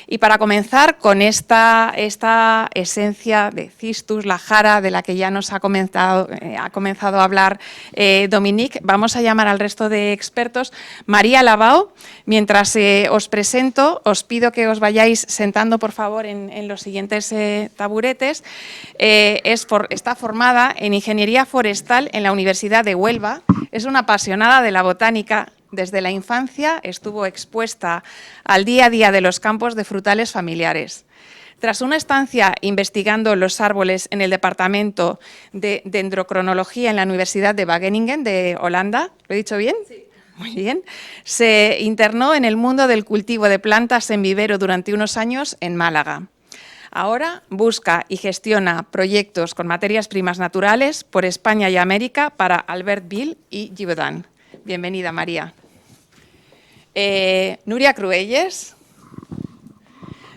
Y para comenzar con esta esencia de Cistus, la jara, de la que ya nos ha comenzado a hablar Dominique, vamos a llamar al resto de expertos. María Labao, mientras os presento, os pido que os vayáis sentando, por favor, en los siguientes taburetes. Está formada en Ingeniería Forestal en la Universidad de Huelva. Es una apasionada de la botánica. Desde la infancia estuvo expuesta al día a día de los campos de frutales familiares. Tras una estancia investigando los árboles en el Departamento de Dendrocronología en la Universidad de Wageningen de Holanda, ¿lo he dicho bien? Sí. Muy bien. Se internó en el mundo del cultivo de plantas en vivero durante unos años en Málaga. Ahora busca y gestiona proyectos con materias primas naturales por España y América para Albertville y Givaudan. Bienvenida, María. Núria Cruelles.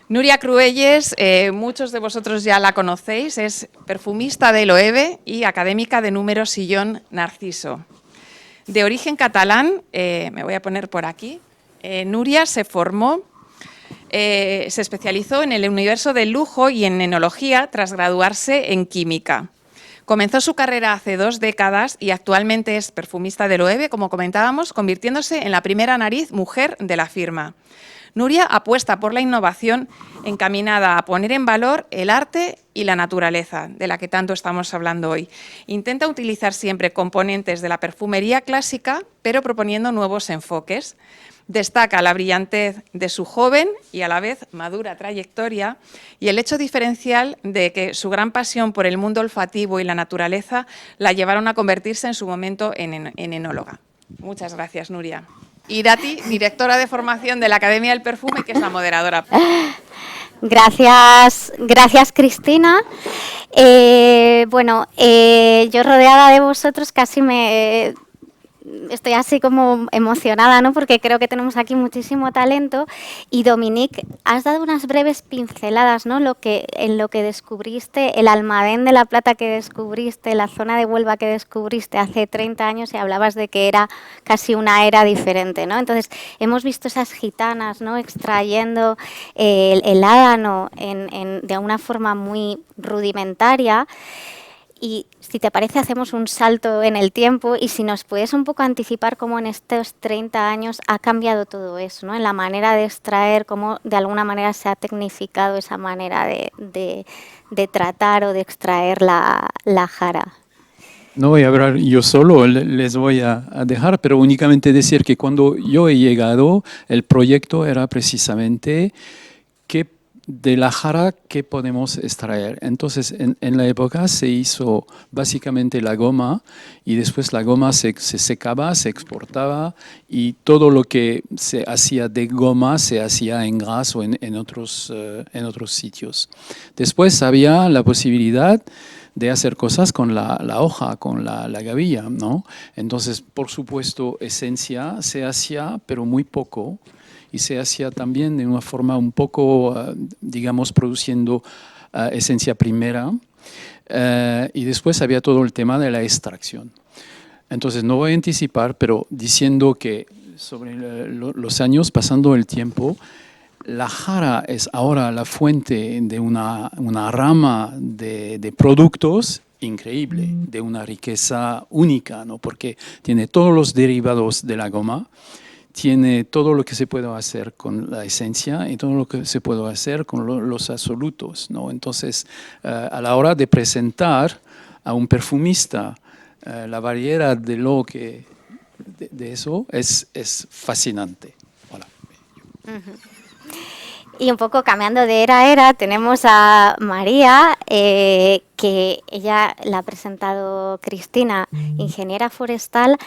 Núria Cruelles, muchos de vosotros ya la conocéis, es perfumista de Loewe y académica de Número Sillón Narciso. De origen catalán, me voy a poner por aquí, Núria se especializó en el universo del lujo y en enología tras graduarse en química. Comenzó su carrera hace 2 décadas y actualmente es perfumista de Loewe, como comentábamos, convirtiéndose en la primera nariz mujer de la firma. Núria apuesta por la innovación encaminada a poner en valor el arte y la naturaleza, de la que tanto estamos hablando hoy. Intenta utilizar siempre componentes de la perfumería clásica, pero proponiendo nuevos enfoques. Destaca la brillantez de su joven y a la vez madura trayectoria y el hecho diferencial de que su gran pasión por el mundo olfativo y la naturaleza la llevaron a convertirse en su momento en enóloga. Muchas gracias, Núria. Irati, directora de formación de la Academia del Perfume, que es la moderadora. Gracias, Cristina. Yo rodeada de vosotros casi estoy así como emocionada, ¿no? Porque creo que tenemos aquí muchísimo talento. Y Dominique, has dado unas breves pinceladas, ¿no? En lo que descubriste, el Almadén de la Plata que descubriste, la zona de Huelva que descubriste hace 30 años y hablabas de que era casi una era diferente, ¿no? Entonces, hemos visto esas gitanas, ¿no? Extrayendo el ádano de una forma muy rudimentaria. Y si te parece, hacemos un salto en el tiempo y si nos puedes un poco anticipar cómo en estos 30 años ha cambiado todo eso, ¿no? En la manera de extraer, cómo de alguna manera se ha tecnificado esa manera de tratar o de extraer la jara. No voy a hablar yo solo, les voy a dejar, pero únicamente decir que cuando yo he llegado, el proyecto era precisamente de la jara que podemos extraer. Entonces, en la época se hizo básicamente la goma y después la goma se secaba, se exportaba y todo lo que se hacía de goma se hacía en Grasse o en otros sitios. Después había la posibilidad de hacer cosas con la hoja, con la gavilla, ¿no? Entonces, por supuesto, esencia se hacía, pero muy poco. Y se hacía también de una forma un poco, digamos, produciendo esencia primera. Y después había todo el tema de la extracción. Entonces, no voy a anticipar, pero diciendo que sobre los años, pasando el tiempo, la jara es ahora la fuente de una rama de productos increíble, de una riqueza única, ¿no? Porque tiene todos los derivados de la goma, tiene todo lo que se puede hacer con la esencia y todo lo que se puede hacer con los absolutos, ¿no? Entonces, a la hora de presentar a un perfumista la variedad de eso es fascinante. Voilà. Y un poco cambiando de era a era, tenemos a María, que ella la ha presentado Cristina, ingeniera forestal.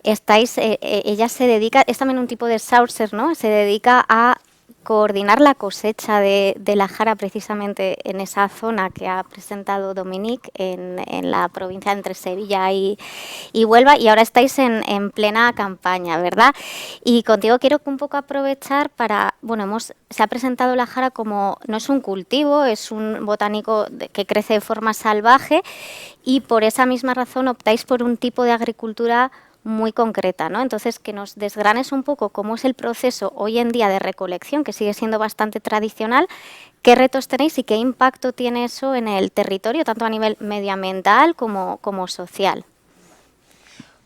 Ella se dedica, es también un tipo de sourcer, ¿no? Se dedica a coordinar la cosecha de la jara precisamente en esa zona que ha presentado Dominique, en la provincia entre Sevilla y Huelva, y ahora estáis en plena campaña, ¿verdad? Y contigo quiero un poco aprovechar para, se ha presentado la jara como, no es un cultivo, es un botánico que crece de forma salvaje y por esa misma razón optáis por un tipo de agricultura muy concreta, ¿no? Entonces, que nos desgranes un poco cómo es el proceso hoy en día de recolección, que sigue siendo bastante tradicional, qué retos tenéis y qué impacto tiene eso en el territorio, tanto a nivel medioambiental como social.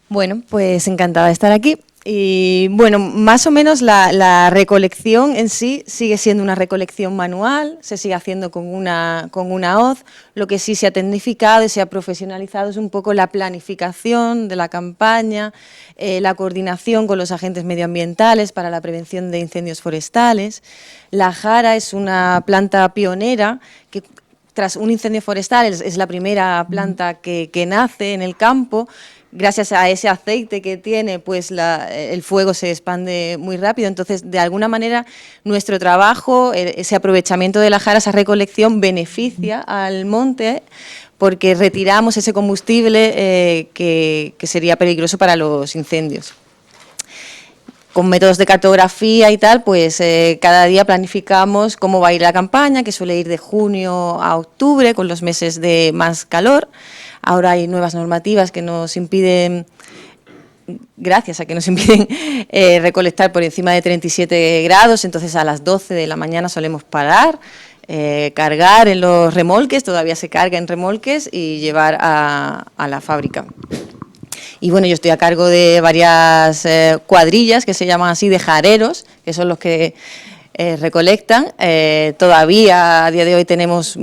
Bueno, pues encantada de estar aquí. Y bueno, más o menos la recolección en sí sigue siendo una recolección manual, se sigue haciendo con una hoz. Lo que sí se ha tecnificado y se ha profesionalizado es un poco la planificación de la campaña, la coordinación con los agentes medioambientales para la prevención de incendios forestales. La jara es una planta pionera que, tras un incendio forestal, es la primera planta que nace en el campo. Gracias a ese aceite que tiene, pues el fuego se expande muy rápido. Entonces, de alguna manera, nuestro trabajo, ese aprovechamiento de la jara, esa recolección, beneficia al monte porque retiramos ese combustible que sería peligroso para los incendios. Con métodos de cartografía y tal, pues cada día planificamos cómo va a ir la campaña, que suele ir de junio a octubre, con los meses de más calor. Ahora hay nuevas normativas que nos impiden, gracias a que nos impiden recolectar por encima de 37 grados, entonces a las 12 de la mañana solemos parar, cargar en los remolques, todavía se carga en remolques y llevar a la fábrica. Y bueno, yo estoy a cargo de varias cuadrillas que se llaman así, de jareros, que son los que recolectan. Todavía a día de hoy tenemos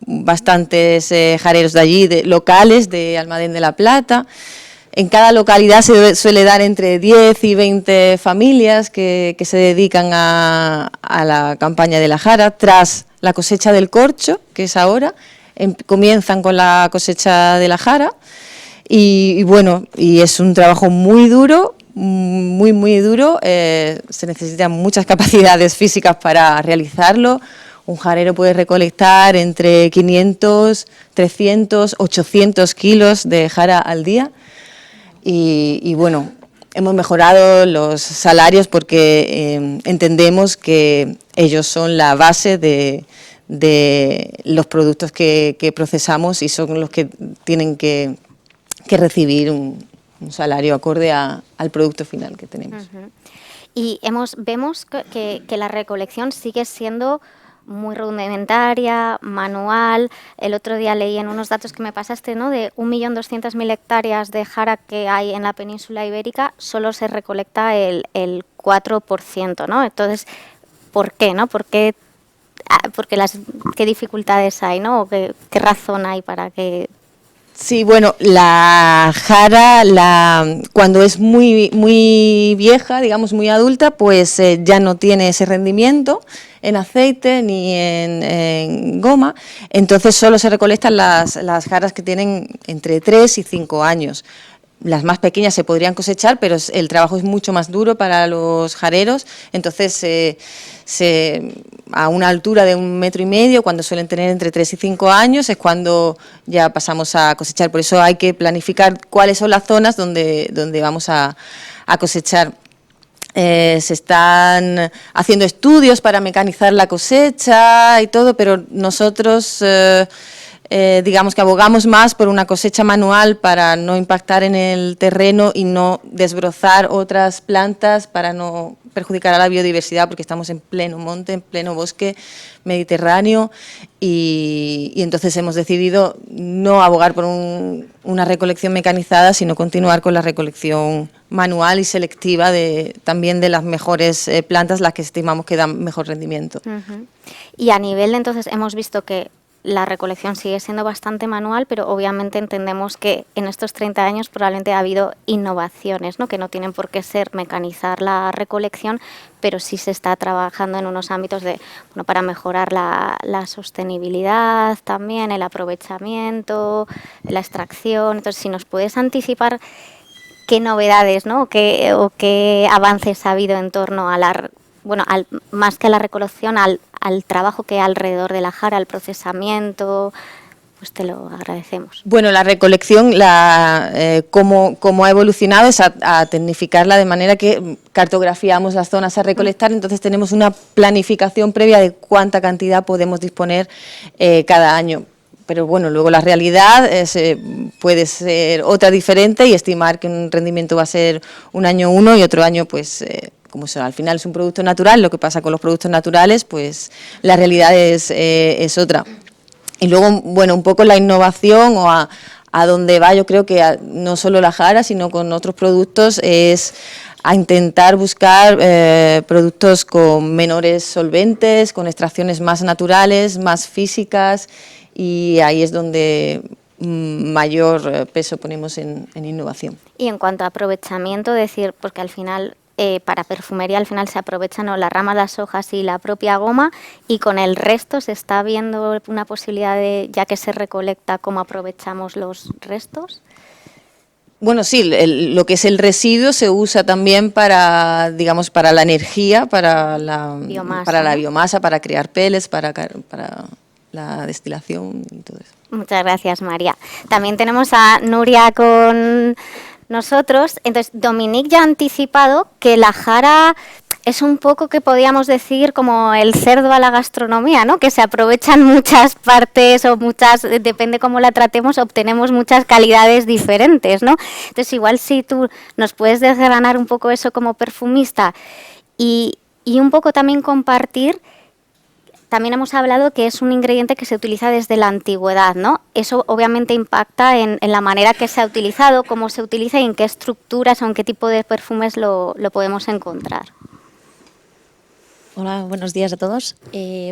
bastantes jareros de allí, locales de Almadén de la Plata. En cada localidad se suele dar entre 10 y 20 familias que se dedican a la campaña de la jara. Tras la cosecha del corcho, que es ahora, comienzan con la cosecha de la jara. Y bueno, y es un trabajo muy duro, muy duro, se necesitan muchas capacidades físicas para realizarlo. Un jarero puede recolectar entre 500, 300, 800 kilos de jara al día y bueno, hemos mejorado los salarios porque entendemos que ellos son la base de los productos que procesamos y son los que tienen que recibir un salario acorde al producto final que tenemos. Y vemos que la recolección sigue siendo muy rudimentaria, manual. El otro día leí en unos datos que me pasaste, ¿no?, de 1.200.000 hectáreas de jara que hay en la península ibérica, solo se recolecta el 4%, ¿no? Entonces, ¿por qué, no? ¿Qué dificultades hay, no? ¿O qué razón hay para que...? Sí, bueno, la jara, cuando es muy vieja, digamos muy adulta, pues ya no tiene ese rendimiento en aceite ni en goma, entonces solo se recolectan las jaras que tienen entre 3 y 5 años. Las más pequeñas se podrían cosechar, pero el trabajo es mucho más duro para los jareros, entonces a una altura de 1,5 metros, cuando suelen tener entre 3 y 5 años, es cuando ya pasamos a cosechar. Por eso hay que planificar cuáles son las zonas donde vamos a cosechar. Se están haciendo estudios para mecanizar la cosecha y todo, pero nosotros... digamos que abogamos más por una cosecha manual para no impactar en el terreno y no desbrozar otras plantas para no perjudicar a la biodiversidad, porque estamos en pleno monte, en pleno bosque mediterráneo y entonces hemos decidido no abogar por una recolección mecanizada, sino continuar con la recolección manual y selectiva también de las mejores plantas, las que estimamos que dan mejor rendimiento. Y a nivel, entonces, hemos visto que la recolección sigue siendo bastante manual, pero obviamente entendemos que en estos 30 años probablemente ha habido innovaciones, ¿no?, que no tienen por qué ser mecanizar la recolección, pero sí se está trabajando en unos ámbitos para mejorar la sostenibilidad también, el aprovechamiento, la extracción. Entonces, si nos puedes anticipar qué novedades, ¿no?, o qué avances ha habido en torno a más que a la recolección, al trabajo que hay alrededor de la jara, al procesamiento, pues te lo agradecemos. Bueno, la recolección, como ha evolucionado es a tecnificarla de manera que cartografiamos las zonas a recolectar, entonces tenemos una planificación previa de cuánta cantidad podemos disponer cada año. pero bueno, luego la realidad puede ser otra diferente y estimar que un rendimiento va a ser un año uno y otro año pues como al final es un producto natural, lo que pasa con los productos naturales pues la realidad es otra. Y luego, bueno, un poco la innovación o a dónde va, yo creo que no solo la jara, sino con otros productos, es a intentar buscar productos con menores solventes, con extracciones más naturales, más físicas, y ahí es donde mayor peso ponemos en innovación. Y en cuanto a aprovechamiento, decir, porque al final para perfumería al final se aprovechan las ramas, las hojas y la propia goma, y con el resto se está viendo una posibilidad de, ya que se recolecta, cómo aprovechamos los restos. Bueno, sí, lo que es el residuo se usa también para, digamos, para la energía, para la biomasa, para crear pellets, para la destilación y todo eso. Muchas gracias, María. También tenemos a Nuria con nosotros. Entonces, Dominique ya ha anticipado que la jara es un poco, que podríamos decir, como el cerdo a la gastronomía, ¿no? Que se aprovechan muchas partes o muchas, depende cómo la tratemos, obtenemos muchas calidades diferentes, ¿no? Entonces, igual si tú nos puedes desgranar un poco eso como perfumista y un poco también compartir. También hemos hablado que es un ingrediente que se utiliza desde la antigüedad, ¿no? Eso obviamente impacta en la manera que se ha utilizado, cómo se utiliza y en qué estructuras o en qué tipo de perfumes lo podemos encontrar. Hola, buenos días a todos.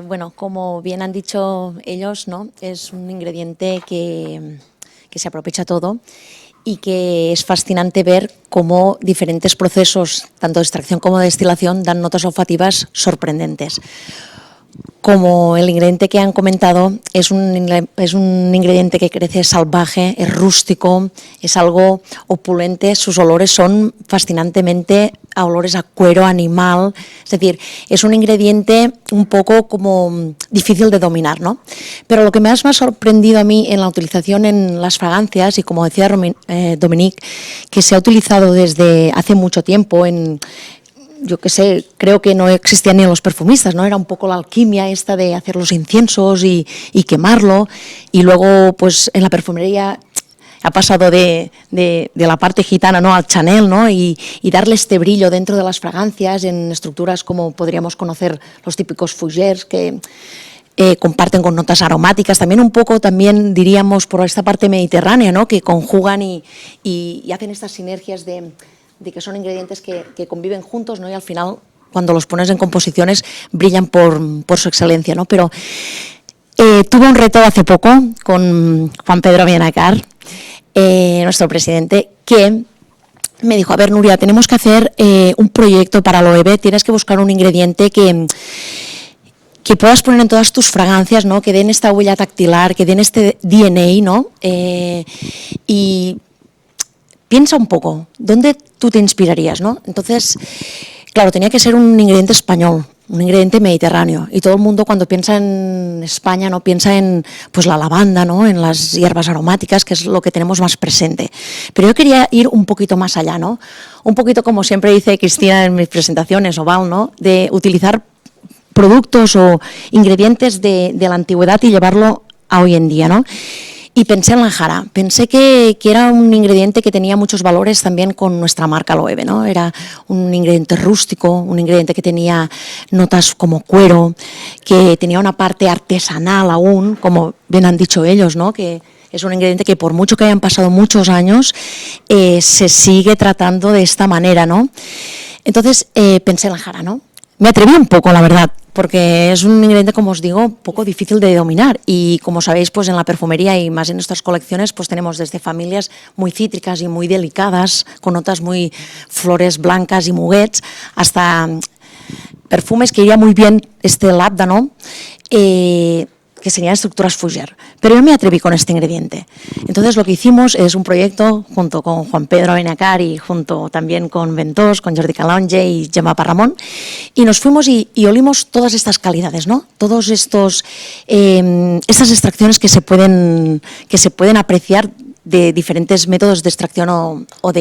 Bueno, como bien han dicho ellos, ¿no? Es un ingrediente que se aprovecha todo y que es fascinante ver cómo diferentes procesos, tanto de extracción como de destilación, dan notas olfativas sorprendentes. Como el ingrediente que han comentado, es un ingrediente que crece salvaje, es rústico, es algo opulente, sus olores son fascinantemente a olores a cuero animal, es decir, es un ingrediente un poco como difícil de dominar, ¿no? Pero lo que más me ha sorprendido a mí en la utilización en las fragancias, y como decía Dominique, que se ha utilizado desde hace mucho tiempo yo qué sé, creo que no existían ni los perfumistas, ¿no? Era un poco la alquimia esta de hacer los inciensos y quemarlo, y luego pues en la perfumería ha pasado de la parte gitana, ¿no? Al Chanel, ¿no? Y darle este brillo dentro de las fragancias en estructuras como podríamos conocer los típicos fougères que comparten con notas aromáticas, también un poco, también diríamos por esta parte mediterránea, ¿no? Que conjugan y hacen estas sinergias de que son ingredientes que conviven juntos, ¿no? Y al final, cuando los pones en composiciones, brillan por su excelencia, ¿no? Pero tuve un reto hace poco con Juan Pedro Benacar, nuestro presidente, que me dijo: a ver, Nuria, tenemos que hacer un proyecto para Loewe, tienes que buscar un ingrediente que puedas poner en todas tus fragancias, ¿no? Que den esta huella tactilar, que den este DNA, ¿no? Y piensa un poco, ¿dónde tú te inspirarías, ¿no? Entonces, claro, tenía que ser un ingrediente español, un ingrediente mediterráneo. Y todo el mundo, cuando piensa en España, no piensa en pues la lavanda, ¿no? En las hierbas aromáticas, que es lo que tenemos más presente. Pero yo quería ir un poquito más allá, ¿no? Un poquito, como siempre dice Cristina en mis presentaciones, o Val, ¿no? De utilizar productos o ingredientes de la antigüedad y llevarlo a hoy en día, ¿no? Y pensé en la jara, pensé que era un ingrediente que tenía muchos valores también con nuestra marca Loewe, ¿no? Era un ingrediente rústico, un ingrediente que tenía notas como cuero, que tenía una parte artesanal aún, como bien han dicho ellos, ¿no? Que es un ingrediente que por mucho que hayan pasado muchos años, se sigue tratando de esta manera, ¿no? Entonces pensé en la jara, ¿no? Me atreví un poco, la verdad, porque es un ingrediente, como os digo, un poco difícil de dominar, y como sabéis, pues en la perfumería y más en nuestras colecciones, pues tenemos desde familias muy cítricas y muy delicadas, con notas muy flores blancas y muguets, hasta perfumes que iría muy bien este lábdano, que serían estructuras fougère. Pero yo me atreví con este ingrediente. Entonces lo que hicimos es un proyecto junto con Juan Pedro Benacar y junto también con Ventós, con Jordi Calonge y Gemma Parramon, y nos fuimos y olimos todas estas calidades, ¿no? Todos estas extracciones que se pueden apreciar de diferentes métodos de extracción o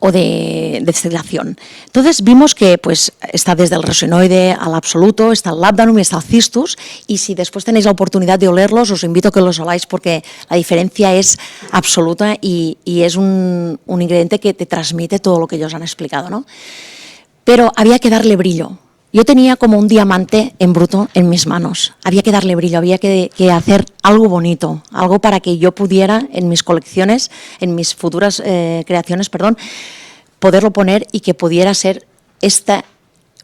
o de destilación. Entonces vimos que pues, está desde el resinoide al absoluto, está el labdanum y está el cistus, y si después tenéis la oportunidad de olerlos, os invito a que los oláis porque la diferencia es absoluta y es un ingrediente que te transmite todo lo que ellos han explicado, ¿no? Pero había que darle brillo. Yo tenía como un diamante en bruto en mis manos. Había que darle brillo, había que hacer algo bonito, algo para que yo pudiera en mis colecciones, en mis futuras creaciones, poderlo poner y que pudiera ser esta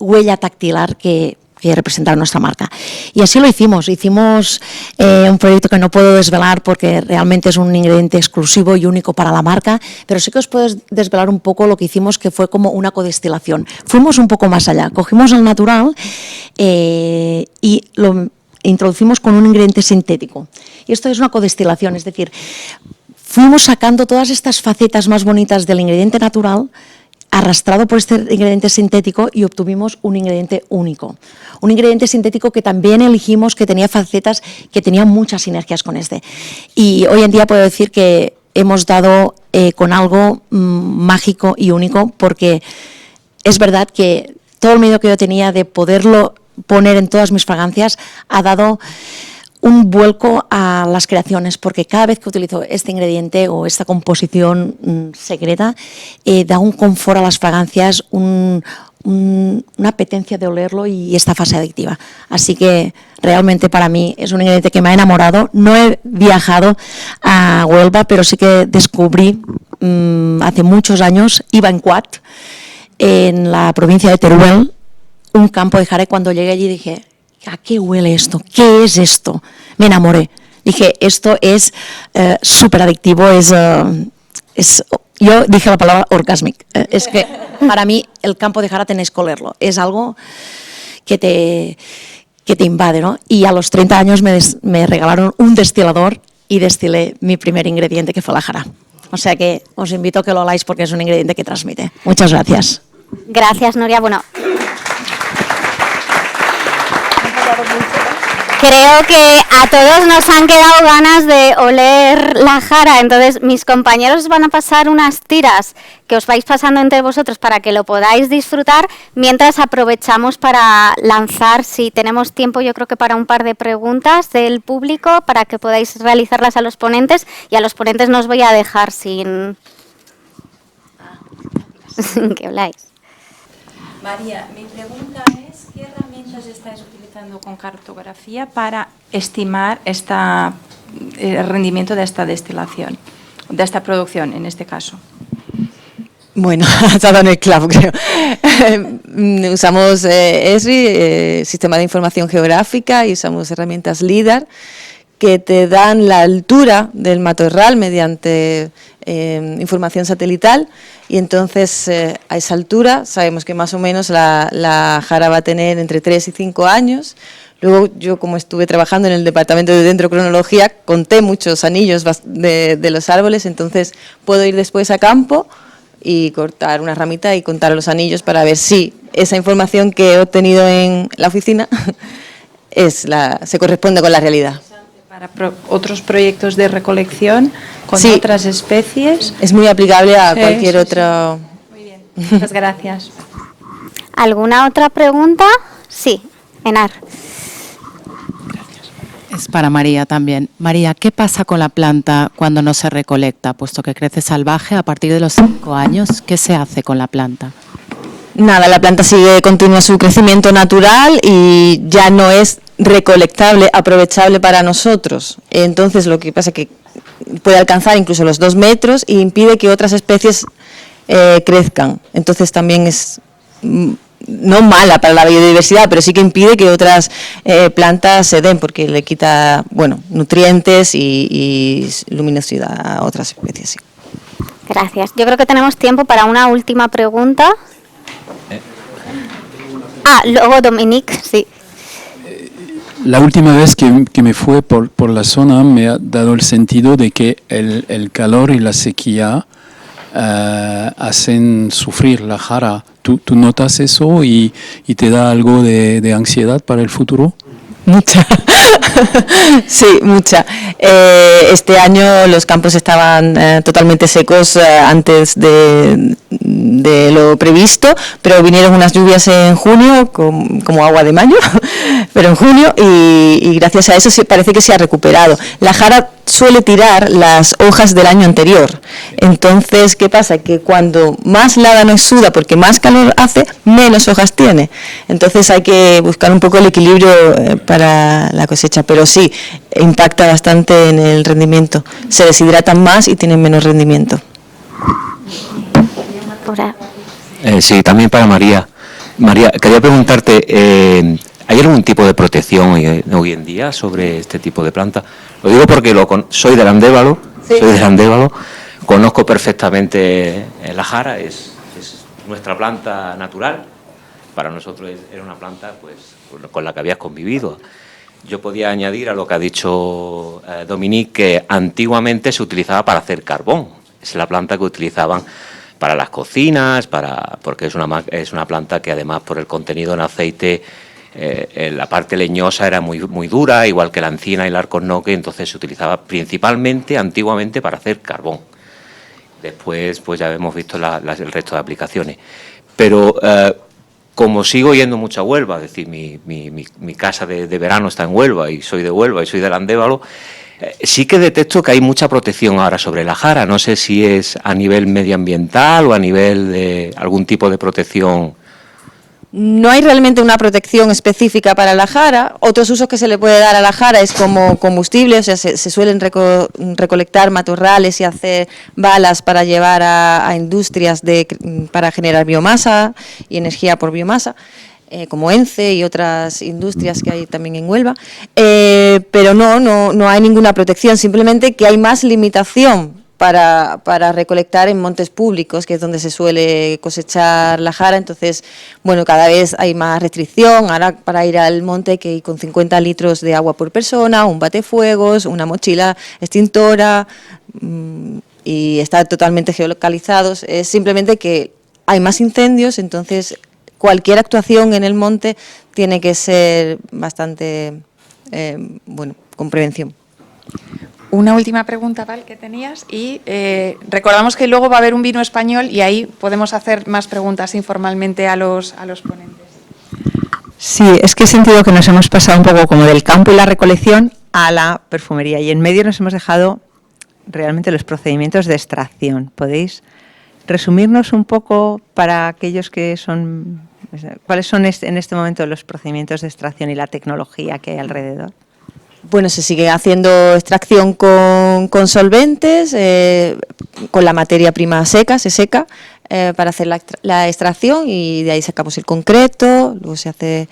huella tactilar que representaba nuestra marca. Y así lo hicimos. Hicimos un proyecto que no puedo desvelar porque realmente es un ingrediente exclusivo y único para la marca, pero sí que os puedo desvelar un poco lo que hicimos, que fue como una codestilación. Fuimos un poco más allá. Cogimos el natural y lo introducimos con un ingrediente sintético. Y esto es una codestilación, es decir, fuimos sacando todas estas facetas más bonitas del ingrediente natural arrastrado por este ingrediente sintético y obtuvimos un ingrediente único. Un ingrediente sintético que también elegimos, que tenía facetas, que tenía muchas sinergias con este. Y hoy en día puedo decir que hemos dado con algo mágico y único, porque es verdad que todo el miedo que yo tenía de poderlo poner en todas mis fragancias ha dado un vuelco a las creaciones, porque cada vez que utilizo este ingrediente o esta composición secreta, da un confort a las fragancias, una apetencia de olerlo y esta fase adictiva. Así que realmente para mí es un ingrediente que me ha enamorado. No he viajado a Huelva, pero sí que descubrí hace muchos años, iba en quad, en la provincia de Teruel, un campo de jara, y cuando llegué allí dije: ¿a qué huele esto? ¿Qué es esto? Me enamoré. Dije, esto es súper adictivo, yo dije la palabra orgasmic. Es que para mí el campo de jara tenéis que olerlo. Es algo que te invade, ¿no? Y a los 30 años me regalaron un destilador y destilé mi primer ingrediente, que fue la jara. O sea que os invito a que lo oláis porque es un ingrediente que transmite. Muchas gracias. Gracias, Nuria. Bueno, creo que a todos nos han quedado ganas de oler la jara, entonces mis compañeros van a pasar unas tiras que os vais pasando entre vosotros para que lo podáis disfrutar, mientras aprovechamos para lanzar, si tenemos tiempo, yo creo que para un par de preguntas del público, para que podáis realizarlas a los ponentes, y a los ponentes no os voy a dejar sin que habláis. María, mi pregunta es, ¿qué herramientas estáis utilizando con cartografía para estimar el rendimiento de esta destilación, de esta producción en este caso? Bueno, has dado en el clavo, creo. Usamos ESRI, Sistema de Información Geográfica, y usamos herramientas LIDAR que te dan la altura del matorral mediante información satelital, y entonces a esa altura sabemos que más o menos la jara va a tener entre 3 y 5 años. Luego yo, como estuve trabajando en el departamento de dendrocronología, conté muchos anillos de los árboles, entonces puedo ir después a campo y cortar una ramita y contar los anillos para ver si esa información que he obtenido en la oficina se corresponde con la realidad. Para otros proyectos de recolección con otras especies. Es muy aplicable a cualquier otro. Muy bien, muchas gracias. ¿Alguna otra pregunta? Sí, Enar. Es para María también. María, ¿qué pasa con la planta cuando no se recolecta? Puesto que crece salvaje a partir de los 5 años, ¿qué se hace con la planta? Nada, la planta continúa su crecimiento natural y ya no es recolectable, aprovechable para nosotros. Entonces lo que pasa es que puede alcanzar incluso los 2 metros y impide que otras especies crezcan. Entonces también es no mala para la biodiversidad, pero sí que impide que otras plantas se den, porque le quita nutrientes y luminosidad a otras especies. Sí. Gracias. Yo creo que tenemos tiempo para una última pregunta. Luego Dominique, sí. La última vez que me fue por la zona me ha dado el sentido de que el calor y la sequía hacen sufrir la jara. ¿Tú notas eso y te da algo de ansiedad para el futuro? Mucha, sí, mucha. Este año los campos estaban totalmente secos antes de lo previsto, pero vinieron unas lluvias en junio, como agua de mayo, pero en junio, y gracias a eso sí, parece que se ha recuperado. La jara suele tirar las hojas del año anterior. Entonces, ¿qué pasa? Que cuando más ládano exuda, porque más calor hace, menos hojas tiene. Entonces hay que buscar un poco el equilibrio para la cosecha, pero sí, impacta bastante en el rendimiento. Se deshidratan más y tienen menos rendimiento. Sí, también para María. María, quería preguntarte, ¿hay algún tipo de protección hoy en día sobre este tipo de planta? Lo digo porque soy del Andévalo, conozco perfectamente la jara, es nuestra planta natural. Para nosotros era una planta pues con la que habías convivido. Yo podía añadir a lo que ha dicho Dominique, que antiguamente se utilizaba para hacer carbón. Es la planta que utilizaban para las cocinas, porque es una planta que además por el contenido en aceite, la parte leñosa era muy, muy dura, igual que la encina y el alcornoque, entonces se utilizaba principalmente antiguamente para hacer carbón. Después pues ya hemos visto el resto de aplicaciones. Pero como sigo yendo mucho a Huelva, es decir, mi casa de verano está en Huelva y soy de Huelva y soy del Andévalo, sí que detecto que hay mucha protección ahora sobre la jara. No sé si es a nivel medioambiental o a nivel de algún tipo de protección. No hay realmente una protección específica para la jara. Otros usos que se le puede dar a la jara es como combustible, o sea, se suelen recolectar matorrales y hacer balas para llevar a industrias para generar biomasa y energía por biomasa, como ENCE y otras industrias que hay también en Huelva, pero no hay ninguna protección, simplemente que hay más limitación para recolectar en montes públicos, que es donde se suele cosechar la jara. Entonces, bueno, cada vez hay más restricción. Ahora para ir al monte hay que ir con 50 litros de agua por persona, un batefuegos, una mochila extintora, y estar totalmente geolocalizados. Es simplemente que hay más incendios, entonces cualquier actuación en el monte tiene que ser bastante, con prevención. Una última pregunta, Val, que tenías, y recordamos que luego va a haber un vino español y ahí podemos hacer más preguntas informalmente a los ponentes. Sí, es que he sentido que nos hemos pasado un poco como del campo y la recolección a la perfumería, y en medio nos hemos dejado realmente los procedimientos de extracción. ¿Podéis resumirnos un poco para aquellos que son, cuáles son en este momento los procedimientos de extracción y la tecnología que hay alrededor? Bueno, se sigue haciendo extracción con solventes, con la materia prima seca, se seca para hacer la extracción, y de ahí sacamos el concreto, luego se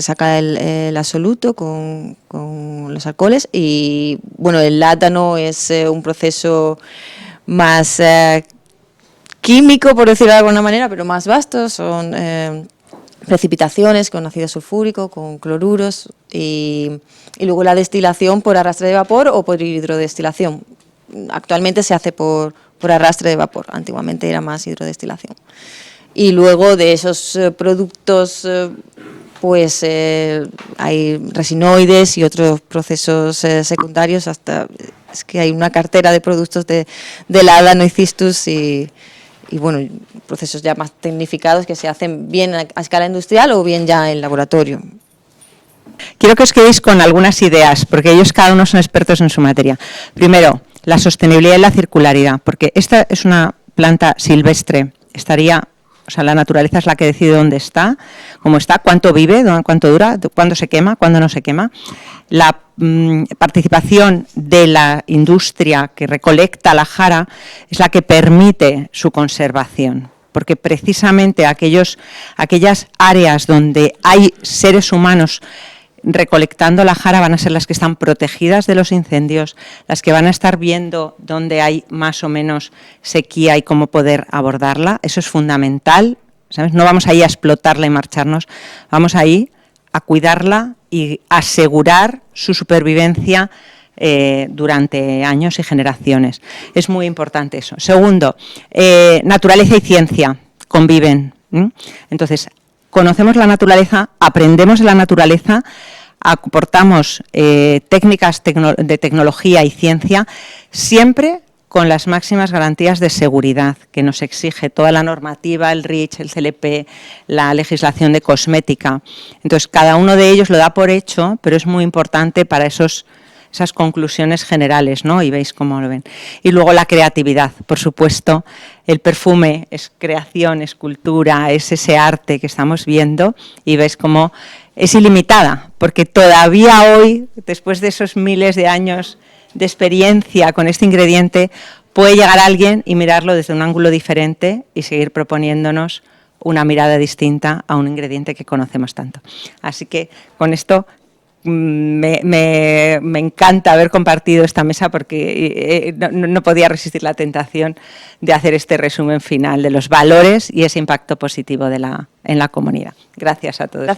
saca el absoluto con los alcoholes, y bueno, el ládano es un proceso más químico, por decirlo de alguna manera, pero más vasto. Son precipitaciones con ácido sulfúrico, con cloruros, y luego la destilación por arrastre de vapor o por hidrodestilación. Actualmente se hace por arrastre de vapor, antiguamente era más hidrodestilación. Y luego de esos productos hay resinoides y otros procesos secundarios, es que hay una cartera de productos de ládano y cistus, y bueno, procesos ya más tecnificados que se hacen bien a escala industrial o bien ya en laboratorio. Quiero que os quedéis con algunas ideas, porque ellos cada uno son expertos en su materia. Primero, la sostenibilidad y la circularidad, porque esta es una planta silvestre, la naturaleza es la que decide dónde está, cómo está, cuánto vive, cuánto dura, cuándo se quema, cuándo no se quema. La participación de la industria que recolecta la jara es la que permite su conservación, porque precisamente aquellas áreas donde hay seres humanos recolectando la jara van a ser las que están protegidas de los incendios, las que van a estar viendo dónde hay más o menos sequía y cómo poder abordarla. Eso es fundamental, ¿sabes? No vamos ahí a explotarla y marcharnos, vamos ahí a cuidarla y asegurar su supervivencia durante años y generaciones. Es muy importante eso. Segundo, naturaleza y ciencia conviven. Entonces, conocemos la naturaleza, aprendemos de la naturaleza, aportamos técnicas de tecnología y ciencia, siempre con las máximas garantías de seguridad que nos exige toda la normativa, el REACH, el CLP, la legislación de cosmética. Entonces, cada uno de ellos lo da por hecho, pero es muy importante para esas conclusiones generales, ¿no? Y veis cómo lo ven. Y luego la creatividad, por supuesto, el perfume es creación, es cultura, es ese arte que estamos viendo y veis cómo es ilimitada, porque todavía hoy, después de esos miles de años de experiencia con este ingrediente, puede llegar alguien y mirarlo desde un ángulo diferente y seguir proponiéndonos una mirada distinta a un ingrediente que conocemos tanto. Así que con esto me encanta haber compartido esta mesa porque no podía resistir la tentación de hacer este resumen final de los valores y ese impacto positivo en la comunidad. Gracias a todos.